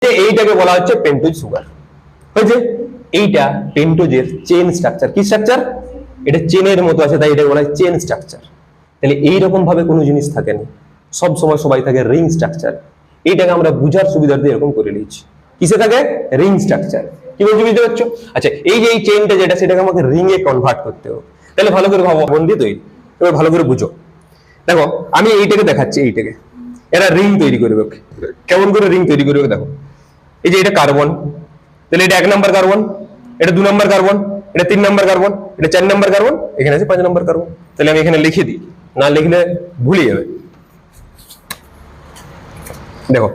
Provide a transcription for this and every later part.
এইটাকে বলা হচ্ছে পেন্টোজ সুগার। হয়েছে? এইটা পেন্টোজের চেন স্ট্রাকচার। কি স্ট্রাকচার? এটা চেনের মতো আছে, তাই এটাকে বলা হয় চেন স্ট্রাকচার। তাহলে এইরকম ভাবে কোনো জিনিস থাকে না, সব সময় সবাই থাকে রিং স্ট্রাকচার। এইটাকে আমরা বুঝার সুবিধার্থে এরকম করে নিয়েছি। কিসে থাকে? Ring structure. কি বলছি বুঝতে পারছো? আচ্ছা, এই যে এই চেনটা যেটা, সেটাকে আমাকে রিং এ কনভার্ট করতে হবে। তাহলে ভালো করে ভাবো, বন্ধি তৈরি। এবার ভালো করে বুঝো। দেখো, আমি এইটাকে দেখাচ্ছি, এইটাকে এরা রিং তৈরি করবে। কেমন করে রিং তৈরি করবে দেখো। এই যে এটা কার্বন, তাহলে এটা 1 নম্বর কার্বন, এটা 2 নম্বর কার্বন, এটা 3 নম্বর কার্বন, এটা 4 নম্বর কার্বন, এখানে আছে 5 নম্বর কার্বন। তাহলে আমি এখানে লিখে দিই, না লিখলে ভুলে যাবে। দেখো,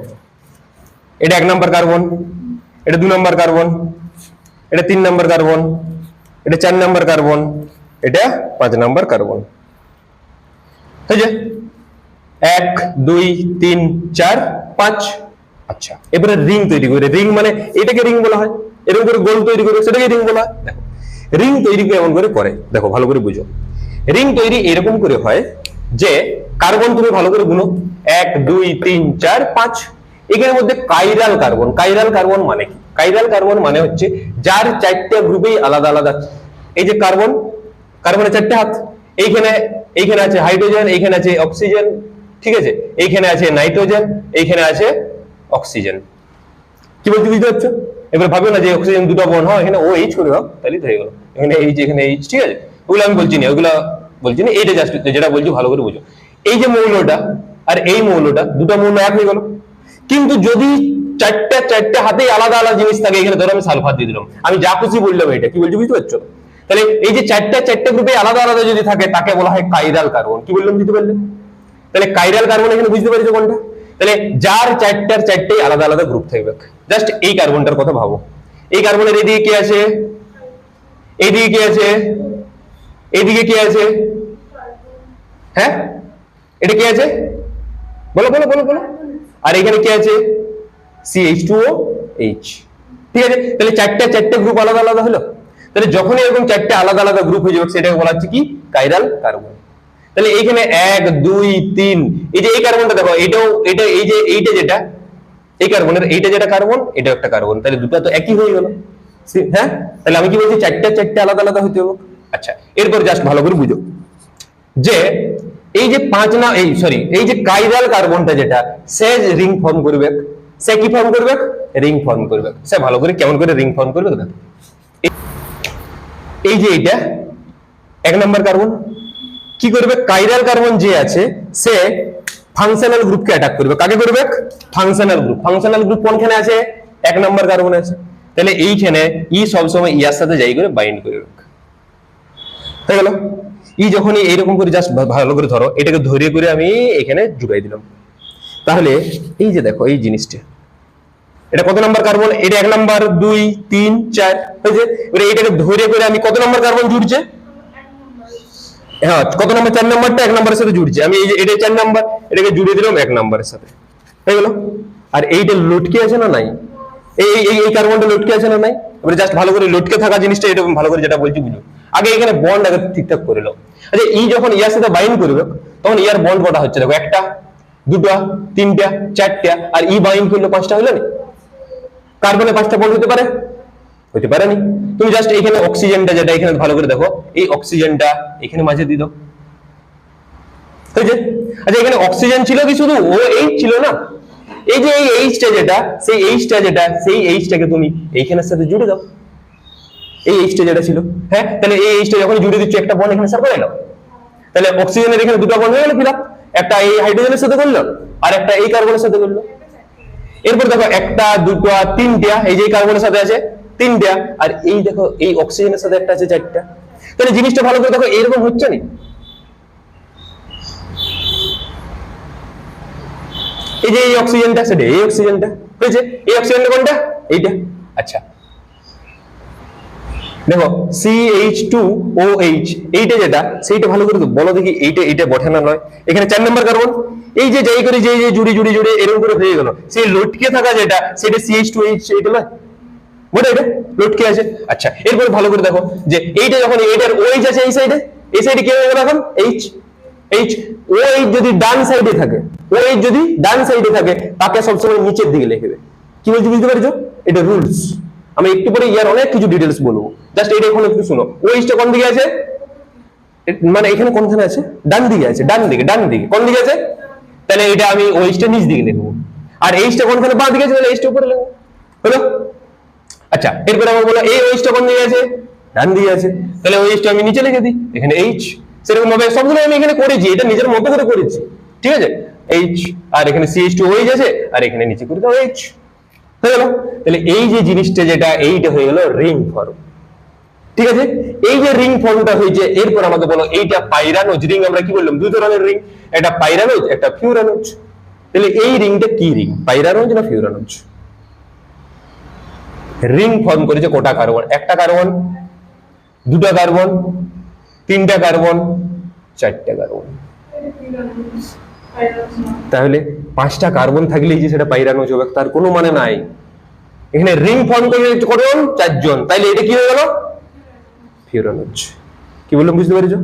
এটা 1 নম্বর কার্বন, এটা 2 নম্বর কার্বন, এটা 3 নম্বর কার্বন, এটা 4 নম্বর কার্বন, এটা 5 নম্বর কার্বন। ঠিক আছে? 1 2 3 4 5। আচ্ছা, এবারে রিং তৈরি করে। রিং মানে এটাকে রিং বলা হয়। এরকম করে গোল তৈরি করে সেটাকে রিং বলা হয়। দেখো, রিং তৈরি এমন করে করে, দেখো ভালো করে বুঝো। রিং তৈরি এরকম করে হয় যে কার্বন তুমি ভালো করে গুনো, 1 2 3 4 5। এখানের মধ্যে কাইরাল কার্বন। কাইরাল কার্বন মানে কি? কাইরাল কার্বন মানে হচ্ছে যার 4টা গ্রুপেই আলাদা আলাদা। এই যে কার্বন, কার্বনের 4টে হাত, এইখানে এইখানে আছে হাইড্রোজেন, এইখানে আছে অক্সিজেন, ঠিক আছে, এইখানে আছে নাইট্রোজেন, এইখানে আছে অক্সিজেন। কি বলতে বুঝতে পারছো? এবার ভাবো না যে অক্সিজেন দুটো বন্ড হয়, এখানে ও এইচ করে দাও, তাহলে তো হয়ে গেল। এখানে এইচ, এখানে এইচ, ঠিক আছে? ওগুলো আমি বলছি না, ওগুলো বলছি না। এইটা জাস্ট যেটা বলছি ভালো করে বুঝো। এই যে মৌলটা আর এই মৌলটা, দুটো মৌল এক হয়ে গেল। কিন্তু যদি চারটে হাতেই আলাদা আলাদা জিনিস থাকে, এখানে ধরো আমি সালফার দিয়ে দিলাম, আমি যা খুশি বললাম, এটা কি বলছি বুঝতে পারছো? তাহলে এই যে চারটে গ্রুপে আলাদা আলাদা যদি থাকে, তাকে বলা হয় কাইরাল কার্বন। কি বললাম বুঝতে পারলে? তাহলে কাইরাল কার্বন এখানে বুঝতে পারছো কোনটা? তাহলে যার চারটেই আলাদা আলাদা গ্রুপ থাকবে। জাস্ট এই কার্বনটার কথা ভাবো। এই কার্বনের এদিকে কি আছে, এইদিকে কি আছে, এইদিকে কি আছে? হ্যাঁ, এটা কি আছে? বলো বলো বলো বলো। আর এখানে কি আছে? CH2OH। ঠিক আছে? তাহলে চারটে গ্রুপ আলাদা আলাদা হলো। তাহলে যখনই এরকম চারটে আলাদা আলাদা গ্রুপ হয়ে যাবে, সেটাকে বলা হচ্ছে কি? Chiral carbon. তাহলে এইখানে 1 2 3, এই যে এই কার্বনটা দেখো, এটাও এটা, এই যে এইটা যেটা এই কার্বনের, এইটা যেটা কার্বন, এটা একটা কার্বন, তাহলে দুটো তো একই হয়ে গেল। হ্যাঁ, তাহলে আমি কি বলছি? চারটে আলাদা আলাদা হতে হবে। আচ্ছা, এরপর জাস্ট ভালো করে বুঝো যে এই যে এই যে কাইরাল কার্বনটা যেটা, সে রিং ফর্ম করবে। সে কি ফর্ম করবে? রিং ফর্ম করবে। সে ভালো করে কেমন করে রিং ফর্ম করবে দেখো। এই যে এইটা 1 নম্বর কার্বন কি করবে? কাইরাল কার্বন যে আছে, সে ফাংশনাল গ্রুপকে অ্যাটাক করবে। কাকে করবে? Functional group. ফাংশনাল গ্রুপ কোনখানে আছে? 1 নম্বর কার্বনে আছে। তাহলে এইখানে ই সবসময় ইয়ার সাথে যাই করে বাইন্ড করবে। হয়ে গেল? ই যখনই এইরকম করে জাস্ট ভালো করে ধরো, এটাকে ধরে করে আমি এখানে জুড়াই দিলাম। তাহলে এই যে দেখো এই জিনিসটা, এটা কত নম্বর কার্বন? এটা 1 নম্বর 2 3 4 হয়েছে। এবারে এটাকে ধরে করে আমি কত নম্বর কার্বন জুড়ছে? হ্যাঁ, কত নম্বর? 4 নম্বরটা 1 নম্বরের সাথে জুড়ছে। আমি এই যে এটা 4 নম্বর, এটাকে জুড়ে দিলাম 1 নম্বরের সাথে। হয়ে গেল? আর এইটা লটকে আছে না নাই? এই কার্বনটা লটকে আছে না নাই? এবারে জাস্ট ভালো করে লটকে থাকা জিনিসটা এটা ভালো করে যেটা বলছি বুঝো। আগে এখানে বন্ড আগে ঠিকঠাক করে নাও। আচ্ছা, ই যখন ইয়ার সাথে বাইন্ড করবে, তখন ইয়ার বন্ড কটা হচ্ছে দেখো, 1টা 2টা 3টা 4টা, আর ই বাইন্ড করলে 5টা হলো না? কার্বনে 5টা বন্ড হতে পারে? হতে পারে না। তুমি জাস্ট এখানে অক্সিজেনটা যেটা, এখানে ভালো করে দেখো, এই অক্সিজেনটা এখানে মাঝে দিয়ে দাও। হয়েছে? আচ্ছা, এখানে অক্সিজেন ছিল কি শুধু? ও এইচ ছিল না? এই যে এই এইচটা যেটা, সেই এইচটাকে তুমি এইখানের সাথে জুড়ে দাও। এই এইচটা যেটা ছিল, হ্যাঁ, তাহলে এই এইচটা যখন জুড়ে দিচ্ছ, একটা বন্ড এখানে সার্কেল এলো। তাহলে অক্সিজেনের এখানে দুটো বন্ড হয়ে গেল ফিল আপ। একটা এই হাইড্রোজেনের সাথে করলো, আর একটা এই কার্বনের সাথে করলো। এরপর দেখো 1টা 2টা 3টা, এই যে কার্বনের সাথে আছে 3টা, আর এই দেখো এই অক্সিজেনের সাথে একটা আছে 4টা। তাহলে জিনিসটা ভালো করে দেখো, এরকম হচ্ছে না? এই যে এই অক্সিজেনটা, সেটা এই অক্সিজেনটা হয়েছে। এই অক্সিজেনটা কোনটা? এইটা। আচ্ছা, দেখো CH2OH, এইটা যেটা, সেইটা ভালো করে বলো দেখি, এইটা বঠে না নয়? এখানে 4 নম্বর কার্বন, এই যে যাই করে যে জুড়ে এরকম করে হয়ে গেল। সেই লটকে থাকা যেটা, সেটা CH2OH, এইটা নয়? বলে এটা লটকে আছে। আচ্ছা, এরপর ভালো করে দেখো যে এইটা যখন এইটার OH আছে এই সাইডে কি হয়ে গেল এখন? H। OH যদি ডান সাইডে থাকে, তাকে সবসময় নিচের দিকে লিখবে। কি বলছি বুঝতে পারছো? এটা রুলস। আমি একটু পরে ইয়ার অনেক কিছু ডিটেলস বলবো, জাস্ট এটা এখন একটু শোনো। ওইটা কোন দিকে আছে, মানে এখানে কোনখানে আছে, ডান দিকে আছে, ডান দিকে, ডান দিকে, কোন দিকে আছে, তাহলে এটা আমি ওইটা নিচ দিকে লিখবো। আর এইটা কোনখানে বাঁ দিকে আছে, তাহলে এইটা উপরে লিখবো, হলো? আচ্ছা, এরপরে আমার বলো এই ওইটা কোন দিকে আছে, ডান দিকে আছে, তাহলে ওইটা আমি নিচে লিখে দিই, এখানে এইচ। সেরকম ভাবে সবগুলো আমি এখানে করেছি, এটা নিজের মতো করে করেছি, ঠিক আছে? এইচ, আর এখানে CH2OH আছে, আর এখানে নিচে করে দাও এইচ, হয়ে গেল। তাহলে এই যে জিনিসটা যেটা, এইটা হয়ে গেল রিং ফর্ম, ঠিক আছে? এই যে রিং ফর্মটা হয়েছে, এরপর আমাকে বলো এইটা পাইরানোজ রিং। আমরা কি বললাম, দুই ধরনের রিং, একটা পাইরানোজ, একটা ফিউরানোজ। তাহলে এই রিংটা কি রিং, পাইরানোজ না ফিউরানোজ? রিং ফর্ম করেছে কটা কার্বন, একটা কার্বন, দুটা কার্বন, তিনটা কার্বন, চারটা কার্বন। তাহলে পাঁচটা কার্বন থাকলেই যে সেটা পাইরানোজ হবে তার কোনো মানে নাই। এখানে রিং ফর্ম করে কজন, চারজন, তাইলে এটা কি হয়ে গেল, ফিউরানোজ। কি বললাম বুঝতে পেরেছো?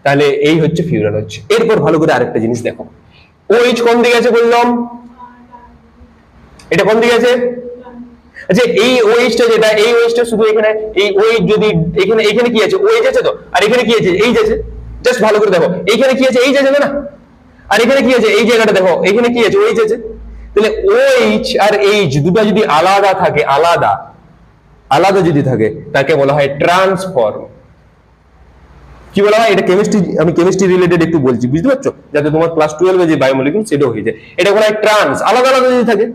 তাহলে এই হচ্ছে ফিউরানোজ। এরপর ভালো করে আরেকটা জিনিস দেখো, OH কোন দিকে আছে বললাম, এটা কোন দিকে আছে? আচ্ছা, এই OH-টা যেটা, এই OH-টা শুধু এখানে, এই OH যদি এখানে, এখানে কি আছে, OH আছে তো, আর এখানে কি আছে, H আছে। জাস্ট ভালো করে দেখো, এইখানে কি আছে, H আছে না, আর এখানে কি আছে, এই জায়গাটা দেখো, এখানে কি আছে, OH আছে। তাহলে OH আর H দুটো যদি আলাদা থাকে, আলাদা আলাদা যদি থাকে, তাকে বলা হয় ট্রান্সফর্ম। কি বলা হয়, এটা কেমিস্ট্রি, আমি কেমিস্ট্রি রিলেটেড একটু বলছি, বুঝতে পারছো, যাতে তোমার ক্লাস 12 এ যে বায়োমলিকুল সেটাও হয়ে যায়। এটা বলা হয় ট্রান্স, আলাদা আলাদা যদি থাকে।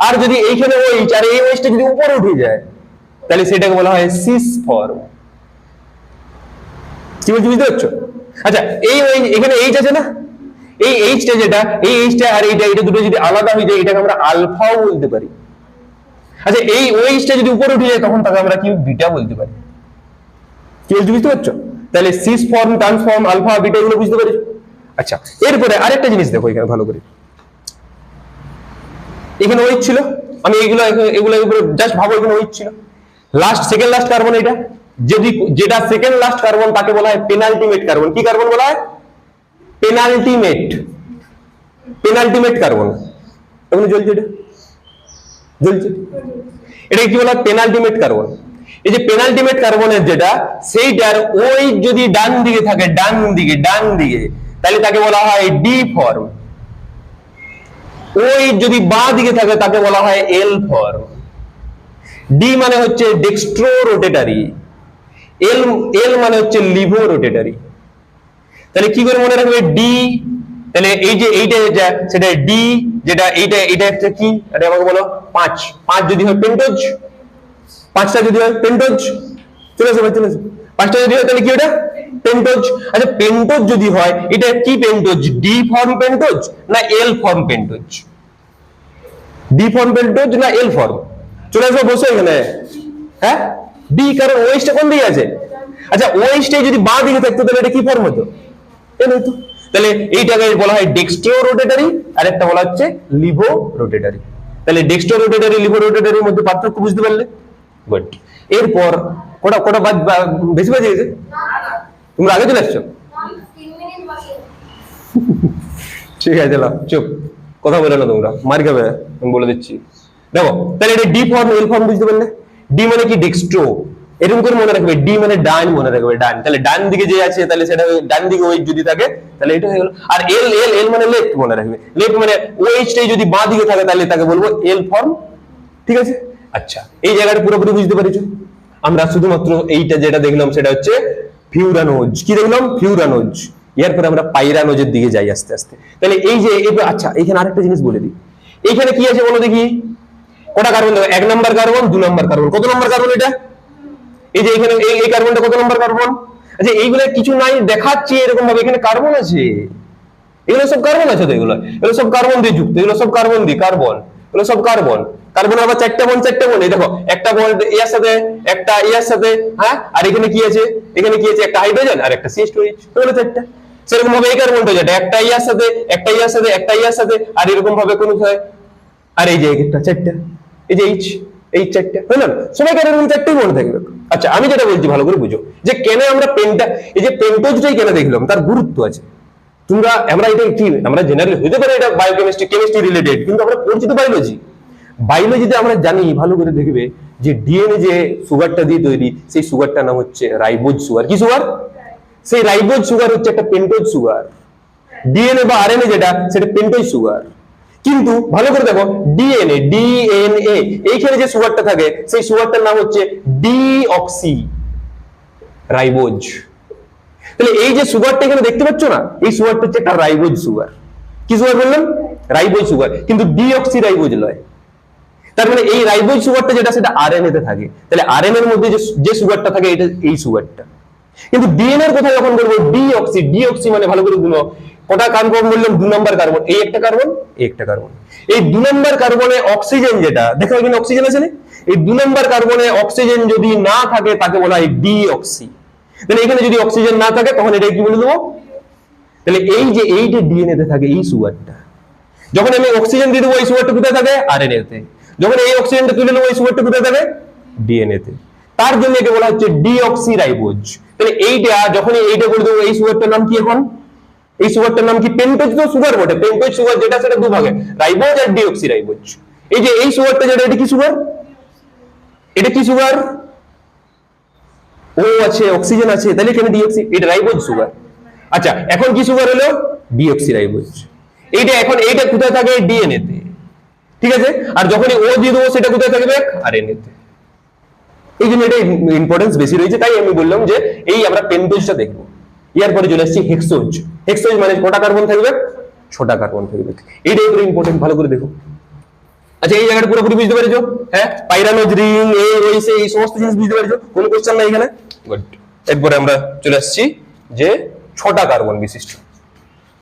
আর যদি এইখানে OH আর এই OH টা যদি উপরে উঠে যায়, তাহলে সেটাকে বলা হয় সিস ফর্ম। কি বলছি বুঝতে পারছো? আচ্ছা, এই এখানে H আছে না, এই H টা যেটা, এই H টা আর এইটা, এটা দুটো যদি আলাদা হয়ে যায়, এটাকে আমরা আলফাও বলতে পারি। আচ্ছা, এই OH টা যদি উপরে উঠে যায়, তখন তাকে আমরা কি বিটা বলতে পারি। কি বলছি বুঝতে পারছো? তাহলে cis form, trans form, alpha, beta, এগুলো বুঝতে পারছো? আচ্ছা, এরপরে আরেকটা জিনিস দেখো এখানে ভালো করে। এখানে OH ছিল, আমি এগুলো জাস্ট ভাবো, এখানে OH ছিল, লাস্ট, সেকেন্ড লাস্ট কার্বন এটা, যদি যেটা সেকেন্ড লাস্ট কার্বন তাকে বলা হয় পেনাল্টিমেট কার্বন। কি কার্বন বলা হয়? Penultimate, penultimate carbon. এখন জ্বলছে, এটা জ্বলছে, এটা কি বলা হয়, পেনাল্টিমেট কার্বন। এই যে পেনাল্টিমেট কার্বনের যেটা, সেইটার ওই যদি ডান দিকে থাকে, ডান দিকে, ডান দিকে, তাহলে তাকে বলা হয় ডি ফর্ম। ওই যদি বাঁ দিকে থাকে, তাকে বলা হয় এল ফর্ম। ডি মানে হচ্ছে ডেক্সট্রো রোটেটারি, এল এল মানে হচ্ছে লিভো রোটেটারি। তাহলে কি করে মনে রাখবে, ডি, তাহলে এই যে এইটা যেটা, সেটা ডি, যেটা এইটা, এটা হচ্ছে কি, এটা আমাকে বলো, 5 5 যদি হয় পেন্টোজ, 5টা যদি হয় পেন্টোজ, চলে আসো ভাই, চলে আসো। 5টা যদি হয় তাহলে কি ওটা, পেন্টোজ। আচ্ছা, পেন্টোজ যদি হয়, এটা কি পেন্টোজ, ডি ফর্ম পেন্টোজ না L form pentose? D form pentose না এল ফর্ম? চলে আসো, বসে এখানে। হ্যাঁ, ডি, কারণ OH টা কোন দিকে আছে। আচ্ছা, OH টা যদি বাঁ দিকে থাকতো, তাহলে এটা কি ফর্ম হতো, এল হতো। তাহলে এইটাকে বলা হয় ডেক্সট্রো রোটেটারি, আর একটা বলা হচ্ছে লিভো রোটেটারি। তাহলে ডেক্সট্রো রোটেটারি, লিভো রোটেটারির মধ্যে পার্থক্য বুঝতে পারলে? গুড। এরপর কটা কটা বেশি বাজে গেছে, তোমরা আগে চলে আসছো। ঠিক আছে, চলো চুপ, কথা বলে না তোমরা, মার খাবে, আমি বলে দিচ্ছি। দেখো, তাহলে এটা ডি ফর্ম, এল ফর্ম বুঝতে পারলে? ডি মানে কি, ডেক্সট্রো, এরকম করে মনে রাখবে। ডি মানে ডান, মনে রাখবে ডান, তাহলে ডান দিকে যে আছে, তাহলে সেটা ডান দিকে ওই যদি থাকে, তাহলে এটা হয়ে গেল। আর এল, এল এল মানে লেফট, মনে রাখবে। লেফট মানে OH টাই যদি বাঁ দিকে থাকে, তাহলে তাকে বলবো এল ফর্ম, ঠিক আছে? আচ্ছা, এই জায়গাটা পুরোপুরি বুঝতে পেরেছো? আমরা শুধুমাত্র এইটা যেটা দেখলাম সেটা হচ্ছে ফিউরানোজ। কি দেখলাম, ফিউরানোজ। এরপরে আমরা পাইরানোজের দিকে যাই আস্তে আস্তে। তাহলে এই যে, আচ্ছা, এখানে আরেকটা জিনিস বলে দিই, এইখানে কি আছে বলো দেখি, কটা কার্বন দেখো, 1 নম্বর কার্বন, 2 নম্বর কার্বন। কত নম্বর কার্বন এটা? এই যে এখানে এই কার্বনটা কত নম্বর কার্বন? আচ্ছা, এইগুলো কিছু নাই দেখাচ্ছি এরকম ভাবে, এখানে কার্বন আছে, এগুলো সব কার্বন আছে তো, এগুলো সব কার্বন দিয়ে যুক্ত, এগুলো সব কার্বন দিয়ে, কার্বন, এগুলো সব কার্বন। কার্বন আবার 4টা বন্ড, 4টা বন্ড, এই দেখো, একটা বন্ড এর সাথে, একটা এর সাথে, হ্যাঁ, আর এখানে কি আছে, এখানে কি আছে, একটা হাইড্রোজেন আর একটা CH2OH, হলো 4টা। সেরকম ভাবে এই কার্বনটা যেটা, একটা এর সাথে, একটা এর সাথে, একটা এর সাথে, আর এরকম ভাবে কোন হয়, আর এই যে একটা 4টা, এই যে এই 4টা, হলো না? সবাইকার এরকম 4টাই বন্ড থাকবে। আচ্ছা, আমি যেটা বলছি ভালো করে বুঝো, যে কেন আমরা এই যে পেন্টোজটাই কেন দেখলাম, তার গুরুত্ব আছে। আমরা এটা কি, আমরা জেনারেলি হতে পারে এটা বায়োকেমিস্ট্রি, কেমিস্ট্রি রিলেটেড, কিন্তু আমরা পড়ছি তো বায়োলজি। বায়োলজিতে আমরা জানি ভালো করে দেখবে যে ডিএনএ যে সুগারটা দিয়ে তৈরি, সেই সুগারটার নাম হচ্ছে রাইবোজ সুগার। কি সুগার? সেই রাইবোজ সুগার হচ্ছে একটা পেন্টোজ সুগার। ডিএনএ বা আরএনএ যেটা, সেটা পেন্টোজ সুগার। কিন্তু ভালো করে দেখো, ডিএনএ এইখানে যে সুগারটা থাকে, সেই সুগারটার নাম হচ্ছে ডিঅক্সি রাইবোজ। তাহলে এই যে সুগারটা এখানে দেখতে পাচ্ছ না, এই সুগারটা হচ্ছে একটা রাইবোজ সুগার। কি সুগার বললাম? রাইবোজ সুগার, কিন্তু ডিঅক্সি রাইবোজ নয়। তার মানে এই রাইবোজ সুগারটা যেটা, সেটা আরএনএ তে থাকে। তাহলে আরএনএ এর মধ্যে যে সুগারটা থাকে, এটা এই সুগারটা। কিন্তু ডিএনএ এর কথা যখন বলবো ডিঅক্সি মানে ভালো করে গুলো, কটা কার্বন বললাম? 2 নম্বর কার্বন। এই একটা কার্বন, এই একটা কার্বন। এই 2 নম্বর কার্বনে অক্সিজেন যেটা, দেখো এখানে অক্সিজেন আছে না? এই 2 নম্বর কার্বনে অক্সিজেন যদি না থাকে, তাকে বলা হয় ডিঅক্সি। তাহলে এখানে যদি অক্সিজেন না থাকে, তখন এটা কি বলে দেবো? তাহলে এই যে ডিএনএ তে থাকে এই সুগারটা, যখন আমি অক্সিজেন দিয়ে দেবো, এই সুগারটা কোথায় থাকে? আরএনএ তে। যখন এই অক্সিজেনটা তুলে নেবো, এই সুগারটা কোথায় থাকে? ডিএনএ তে। তার জন্য একে বলা হচ্ছে ডিঅক্সি রাইবোজ। তাহলে এইটা যখনই এইটা করে দেবো, এই সুগারটার নাম কি এখন? এই সুগারটার নাম কি? পেন্টোজ তো সুগার বটে। পেন্টোজ সুগার যেটা, সেটা দুভাগে, রাইবোজ আর ডিঅক্সি রাইবোজ। এই যে এই সুগারটা যেটা, এটা কি সুগার? এটা কি সুগার? ও আছে, অক্সিজেন আছে, তাহলে এখানে ডিঅক্সি, এটা রাইবোজ সুগার। আচ্ছা, এখন কি সুগার হলো? Deoxy ribose. এইটা এখন এইটা কোথায় থাকে? ডিএনএ তে। ঠিক আছে? আর যখনই ও দিয়ে দেবো, সেটা কোথায় থাকবে? আরএনএ তে। এই জন্য এটা ইম্পর্টেন্স বেশি রয়েছে, তাই আমি বললাম যে এই আমরা পেন্টোজটা দেখবো। এরপরে চলে আসছি হেক্সোজ। হেক্সোজ মানে কটা কার্বন থাকবে? 6টা কার্বন থাকবে। এইটাই পুরো ইম্পর্টেন্ট, ভালো করে দেখো। আচ্ছা, এই জায়গাটা পুরোপুরি বুঝতে পেরেছো? হ্যাঁ, পাইরানোজ রিং, এই সমস্ত জিনিস বুঝতে পেরেছো? কোনো কোশ্চেন নাই এখানে? গুড। এরপরে আমরা চলে আসছি যে 6টা কার্বন বিশিষ্ট।